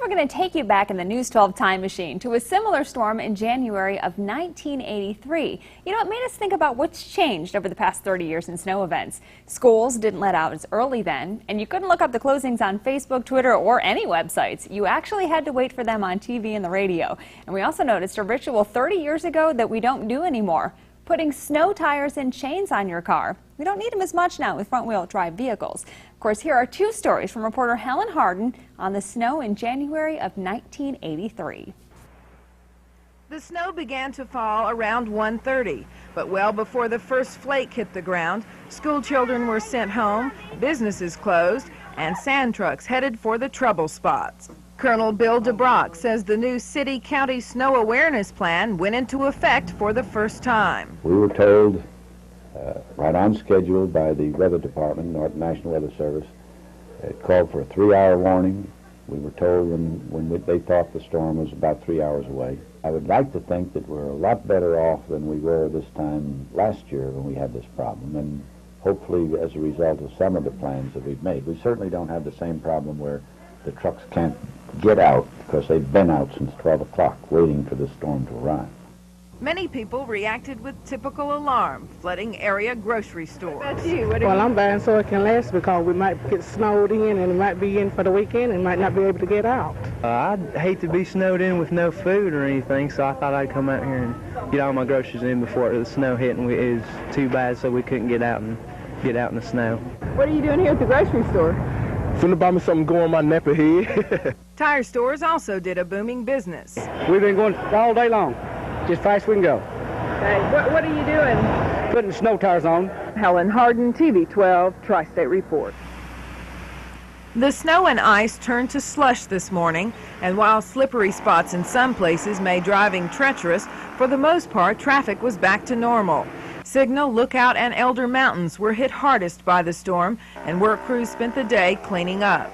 we're going to take you back in the News 12 time machine to a similar storm in January of 1983. You know, it made us think about what's changed over the past 30 years in snow events. Schools didn't let out as early then, and you couldn't look up the closings on Facebook, Twitter, or any websites. You actually had to wait for them on TV and the radio. And we also noticed a ritual 30 years ago that we don't do anymore: putting snow tires and chains on your car. We don't need them as much now with front-wheel drive vehicles. Of course, here are two stories from reporter Helen Harden on the snow in January of 1983. The snow began to fall around 1:30, but well before the first flake hit the ground, school children were sent home, businesses closed, and sand trucks headed for the trouble spots. Colonel Bill DeBrock says the new city-county snow awareness plan went into effect for the first time. We were told right on schedule by the Weather Department, National Weather Service. It called for a 3-hour warning. We were told when they thought the storm was about 3 hours away. I would like to think that we're a lot better off than we were this time last year when we had this problem, and hopefully as a result of some of the plans that we've made. We certainly don't have the same problem where the trucks can't get out because they've been out since 12 o'clock waiting for the storm to arrive. Many people reacted with typical alarm, flooding area grocery stores. Well, I'm buying so it can last because we might get snowed in and it might be in for the weekend and might not be able to get out. I'd hate to be snowed in with no food or anything, so I thought I'd come out here and get all my groceries in before the snow hit, and it was too bad, so we couldn't get out in the snow. What are you doing here at the grocery store? Finna buy me something to go on my nappy head. Tire stores also did a booming business. We've been going all day long, just fast we can go. Okay, what are you doing? Putting snow tires on. Helen Harden, TV 12, Tri-State Report. The snow and ice turned to slush this morning, and while slippery spots in some places made driving treacherous, for the most part traffic was back to normal. Signal, Lookout, and Elder Mountains were hit hardest by the storm, and work crews spent the day cleaning up.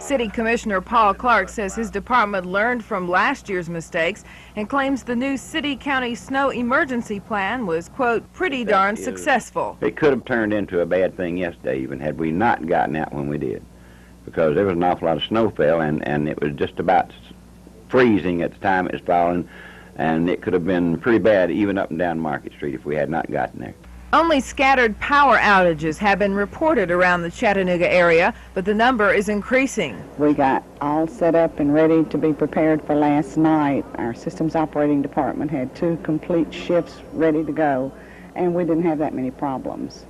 City Commissioner Paul Clark says his department learned from last year's mistakes and claims the new city-county snow emergency plan was, quote, pretty darn successful. It could have turned into a bad thing yesterday even had we not gotten out when we did, because there was an awful lot of snow fell, and it was just about freezing at the time it was falling, and it could have been pretty bad even up and down Market Street if we had not gotten there. Only scattered power outages have been reported around the Chattanooga area, but the number is increasing. We got all set up and ready to be prepared for last night. Our systems operating department had 2 complete shifts ready to go, and we didn't have that many problems.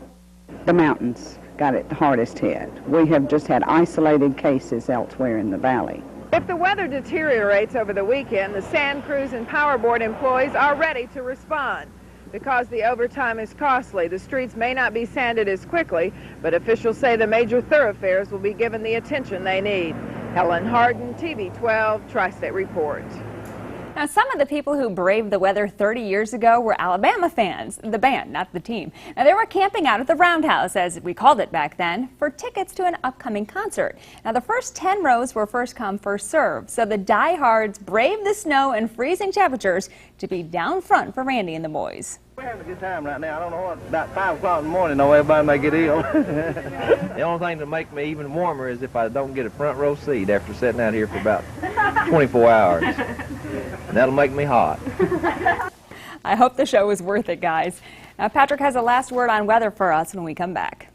The mountains got it the hardest hit. We have just had isolated cases elsewhere in the valley. If the weather deteriorates over the weekend, the sand crews and power board employees are ready to respond. Because the overtime is costly, the streets may not be sanded as quickly, but officials say the major thoroughfares will be given the attention they need. Helen Harden, TV 12, Tri-State Report. Now, some of the people who braved the weather 30 years ago were Alabama fans, the band, not the team. Now, they were camping out at the Roundhouse, as we called it back then, for tickets to an upcoming concert. Now, the first 10 rows were first come, first served, so the diehards braved the snow and freezing temperatures to be down front for Randy and the boys. We're having a good time right now. I don't know what, about 5 o'clock in the morning, though, everybody may get ill. The only thing to make me even warmer is if I don't get a front row seat after sitting out here for about 24 hours. And that'll make me hot. I hope the show was worth it, guys. Now, Patrick has a last word on weather for us when we come back.